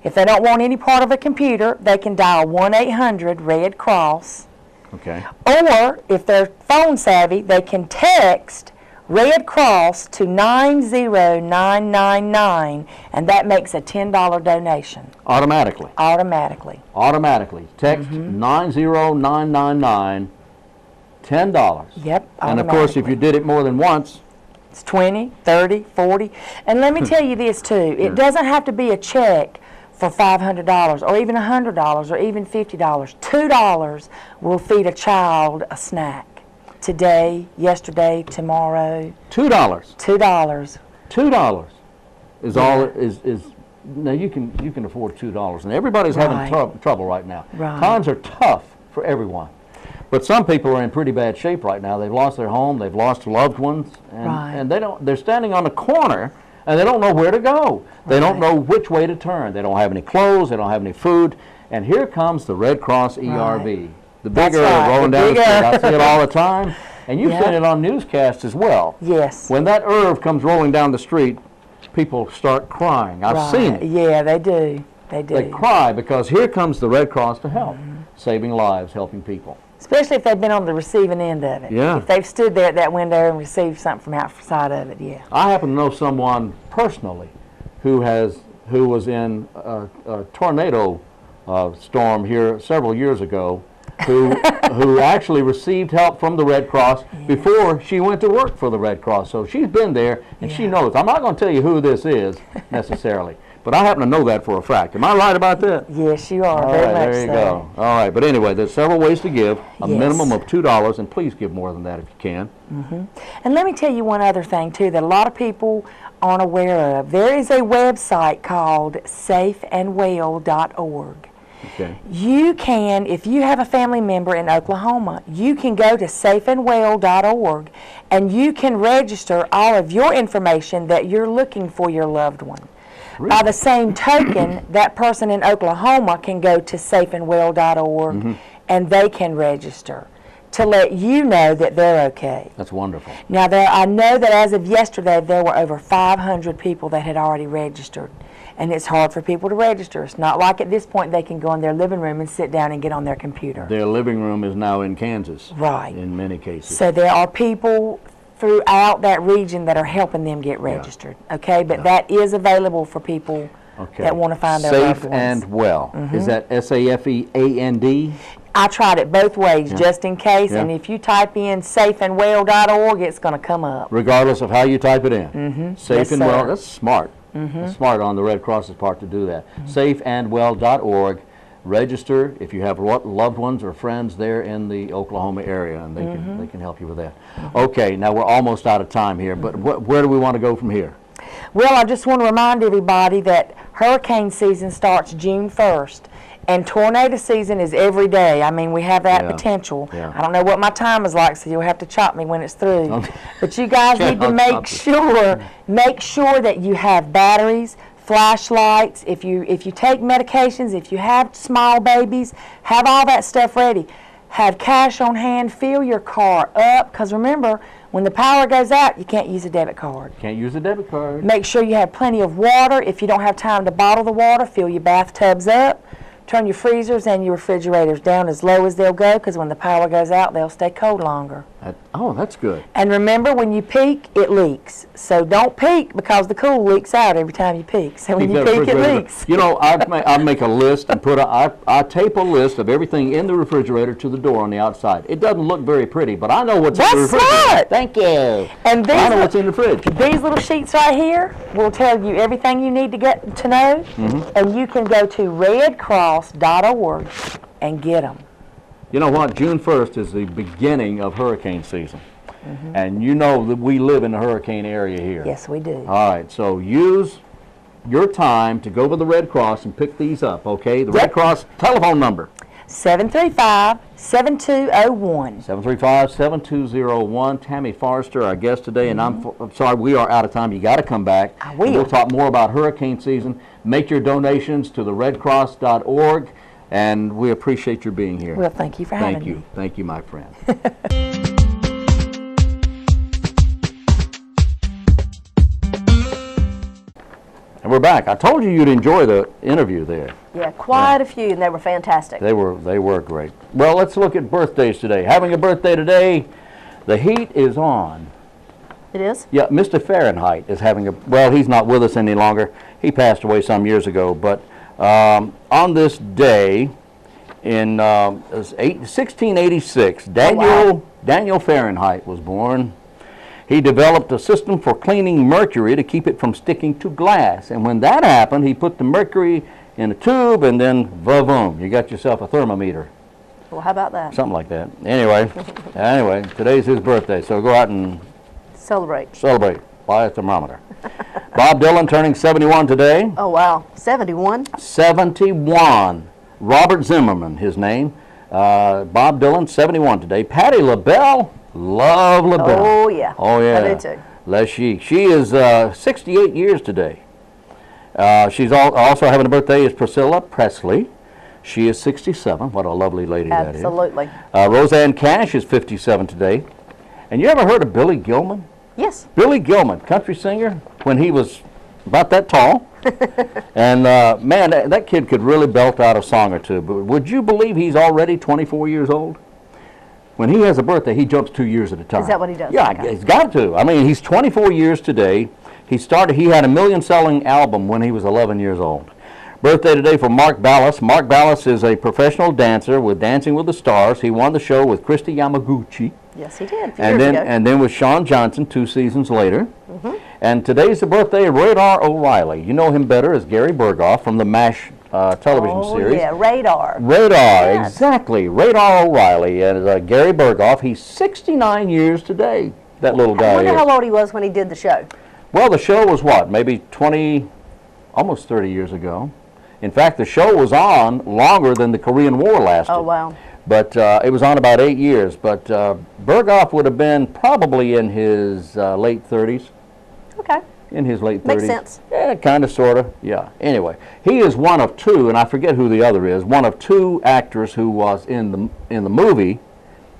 If they don't want any part of a computer, they can dial 1-800-RED-CROSS. Okay. Or if they're phone savvy, they can text Red Cross to 90999, and that makes a $10 donation Automatically. automatically. Automatically. Text 90999, $10. Yep, And of course, if you did it more than once, it's 20, 30, 40. And let me tell you this too, it doesn't have to be a check for $500 or even $100 or even $50. $2 will feed a child a snack. Today, yesterday, tomorrow. $2. $2. $2 is all is now you can afford $2, and everybody's having Right. trouble right now. Right. Times are tough for everyone. But some people are in pretty bad shape right now. They've lost their home, they've lost loved ones, and they're standing on the corner and they don't know where to go. They don't know which way to turn. They don't have any clothes, they don't have any food, and here comes the Red Cross ERV. The bigger rolling down the street. I see it all the time, and you've seen it on newscasts as well. Yes. When that ERV comes rolling down the street, people start crying. I've seen it. Yeah, they do. They do. They cry because here comes the Red Cross to help, saving lives, helping people. Especially if they've been on the receiving end of it. Yeah. If they've stood there at that window and received something from outside of it, yeah. I happen to know someone personally who was in a tornado storm here several years ago, who actually received help from the Red Cross before she went to work for the Red Cross. So she's been there and she knows. I'm not going to tell you who this is necessarily, but I happen to know that for a fact. Am I right about that? Yes, you are. All very right, much there you so. go. All right, but anyway, there's several ways to give. A Yes. minimum of $2, and please give more than that if you can. And let me tell you one other thing, too, that a lot of people aren't aware of. There is a website called safeandwell.org. Okay. You can, if you have a family member in Oklahoma, you can go to safeandwell.org and you can register all of your information that you're looking for your loved one. By the same token, that person in Oklahoma can go to safeandwell.org and they can register to let you know that they're okay. That's wonderful. Now, I know that as of yesterday, there were over 500 people that had already registered. And it's hard for people to register. It's not like at this point they can go in their living room and sit down and get on their computer. Their living room is now in Kansas. Right. In many cases. So there are people throughout that region that are helping them get registered. Okay, but that is available for people that want to find their loved Safe ones. and Well. Is that SAFEAND? I tried it both ways just in case, and if you type in safeandwell.org, it's going to come up. Regardless of how you type it in. Safe Yes, and sir. Well. That's smart. That's smart on the Red Cross's part to do that. Safeandwell.org. Register if you have loved ones or friends there in the Oklahoma area, and they can help you with that. Okay, now we're almost out of time here, but where do we want to go from here? Well, I just want to remind everybody that hurricane season starts June 1st. And tornado season is every day. I mean, we have that potential. Yeah. I don't know what my time is like, so you'll have to chop me when it's through. Okay. But you guys need to make sure that you have batteries, flashlights. If you take medications, if you have small babies, have all that stuff ready. Have cash on hand. Fill your car up, because remember, when the power goes out, you can't use a debit card. Can't use a debit card. Make sure you have plenty of water. If you don't have time to bottle the water, fill your bathtubs up. Turn your freezers and your refrigerators down as low as they'll go, because when the power goes out, they'll stay cold longer. Oh, that's good. And remember, when you peak, it leaks. So don't peak, because the cool leaks out every time you peak. So when you peak, it leaks. You know, I'd make a list and I tape a list of everything in the refrigerator to the door on the outside. It doesn't look very pretty, but I know what's in the refrigerator. That's smart. Thank you. And I know what's in the fridge. these little sheets right here will tell you everything you need to get to know, and you can go to redcross.org and get them. You know what? June 1st is the beginning of hurricane season. And you know that we live in the hurricane area here. Yes, we do. All right, so use your time to go to the Red Cross and pick these up, okay? The Red Cross telephone number. 735-7201. 735-7201. Tammy Forrester, our guest today, and I'm sorry, we are out of time. You got to come back. I will. And we'll talk more about hurricane season. Make your donations to the redcross.org, and we appreciate your being here. Well, thank you for having me. Thank you. Thank you, my friend. And we're back. I told you you'd enjoy the interview there. Yeah, quite a few, and they were fantastic. They were great. Well, let's look at birthdays today. Having a birthday today, the heat is on. It is? Yeah, Mr. Fahrenheit is having a, well, he's not with us any longer. He passed away some years ago, but on this day in 1686, Daniel Fahrenheit was born. He developed a system for cleaning mercury to keep it from sticking to glass. And when that happened, he put the mercury in a tube, and then va-voom, you got yourself a thermometer. Well, how about that? Something like that. Anyway, today's his birthday, so go out and Celebrate. Buy a thermometer. Bob Dylan turning 71 today. Oh, wow. 71? 71. Robert Zimmerman, his name. Bob Dylan, 71 today. Patti LaBelle, love LaBelle. Oh, yeah. Oh, yeah. I do too. Les Chic. She is 68 years today. She's also having a birthday is Priscilla Presley. She is 67. What a lovely lady that is. Absolutely. Roseanne Cash is 57 today. And you ever heard of Billy Gilman? Yes. Billy Gilman, country singer, when he was about that tall. And man, that kid could really belt out a song or two. But would you believe he's already 24 years old? When he has a birthday, he jumps 2 years at a time. Is that what he does? Yeah, Okay. he's got to. I mean, he's 24 years today. He had a million-selling album when he was 11 years old. Birthday today for Mark Ballas. Mark Ballas is a professional dancer with Dancing with the Stars. He won the show with Christy Yamaguchi. Yes, he did. A few years ago. And then with Shawn Johnson 2 seasons later. And today's the birthday of Radar O'Reilly. You know him better as Gary Berghoff from the MASH television series. Oh, yeah, Radar. Radar, Yes. exactly. Radar O'Reilly. And Gary Berghoff, he's 69 years today, that little guy I wonder is. how old he was when he did the show. Well, the show was what, maybe 20, almost 30 years ago. In fact, the show was on longer than the Korean War lasted. Oh, wow. But it was on about 8 years. But Berghoff would have been probably in his late 30s. Okay. In his late 30s. Makes sense. Yeah, kind of, sort of. Yeah. Anyway, he is one of two, and I forget who the other is, one of two actors who was in the movie,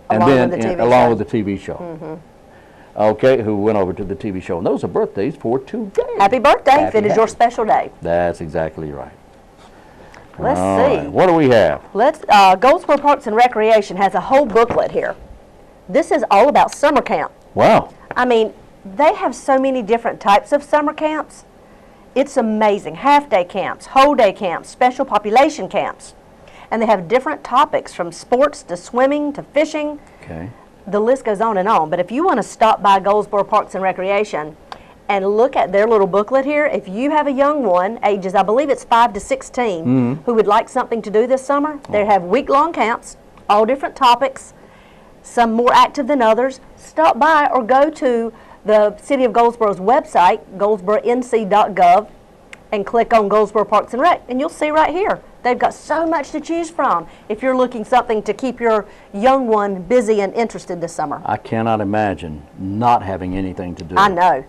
and Along then with the TV along show. with the TV show. Okay, who went over to the TV show. And those are birthdays for today. Happy birthday if Happy, it is your special day. That's exactly right. Let's All see. right, what do we have? Goldsboro Parks and Recreation has a whole booklet here. This is all about summer camp. Wow. I mean, they have so many different types of summer camps. It's amazing. Half-day camps, whole-day camps, special population camps. And they have different topics from sports to swimming to fishing. Okay. The list goes on and on. But if you want to stop by Goldsboro Parks and Recreation and look at their little booklet here, if you have a young one, ages, I believe it's 5 to 16, who would like something to do this summer, they have week-long camps, all different topics, some more active than others. Stop by or go to the City of Goldsboro's website, goldsboronc.gov, and click on Goldsboro Parks and Rec, and you'll see right here. They've got so much to choose from if you're looking something to keep your young one busy and interested this summer. I cannot imagine not having anything to do. I know.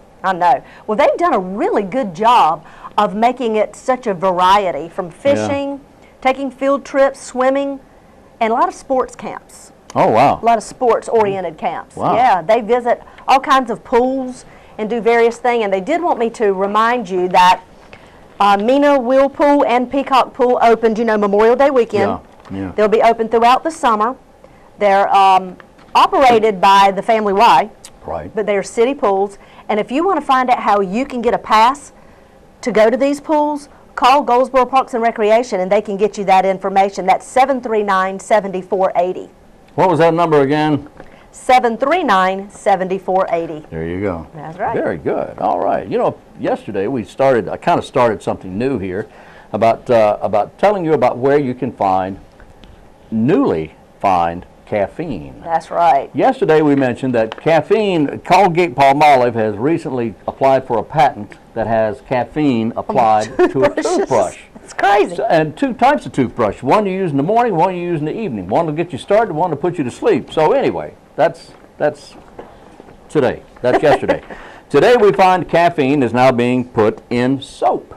Well, they've done a really good job of making it such a variety, from fishing, taking field trips, swimming, and a lot of sports camps. Oh, wow. A lot of sports-oriented camps. Wow. Yeah, they visit all kinds of pools and do various things. And they did want me to remind you that Mina Wheel Pool and Peacock Pool opened, Memorial Day weekend. Yeah. They'll be open throughout the summer. They're operated by the Family Y, Right. but they're city pools. And if you want to find out how you can get a pass to go to these pools, call Goldsboro Parks and Recreation and they can get you that information. That's 739-7480. What was that number again? 739-7480. There you go. That's right. Very good. All right. Yesterday I kind of started something new here about telling you about where you can newly find caffeine. That's right. Yesterday we mentioned that Colgate-Palmolive has recently applied for a patent that has caffeine applied to a toothbrush. It's crazy. And two types of toothbrush. One you use in the morning, one you use in the evening. One to get you started, one to put you to sleep. So anyway, that's today. That's yesterday. Today we find caffeine is now being put in soap.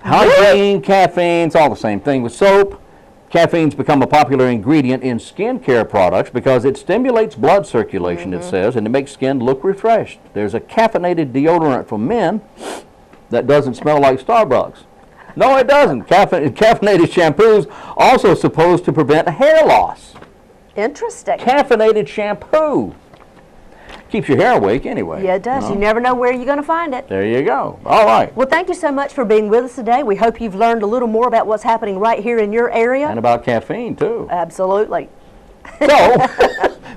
Hygiene, caffeine, it's all the same thing with soap. Caffeine's become a popular ingredient in skincare products because it stimulates blood circulation, it says, and it makes skin look refreshed. There's a caffeinated deodorant for men that doesn't smell like Starbucks. No, it doesn't. Caffeinated shampoo's also supposed to prevent hair loss. Interesting. Caffeinated shampoo. Keeps your hair awake anyway. Yeah, it does. You never know where you're going to find it. There you go. All right. Well, thank you so much for being with us today. We hope you've learned a little more about what's happening right here in your area. And about caffeine, too. Absolutely. So,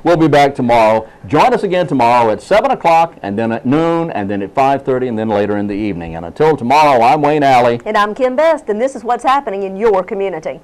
we'll be back tomorrow. Join us again tomorrow at 7 o'clock, and then at noon, and then at 5:30, and then later in the evening. And until tomorrow, I'm Wayne Alley. And I'm Kim Best, and this is what's happening in your community.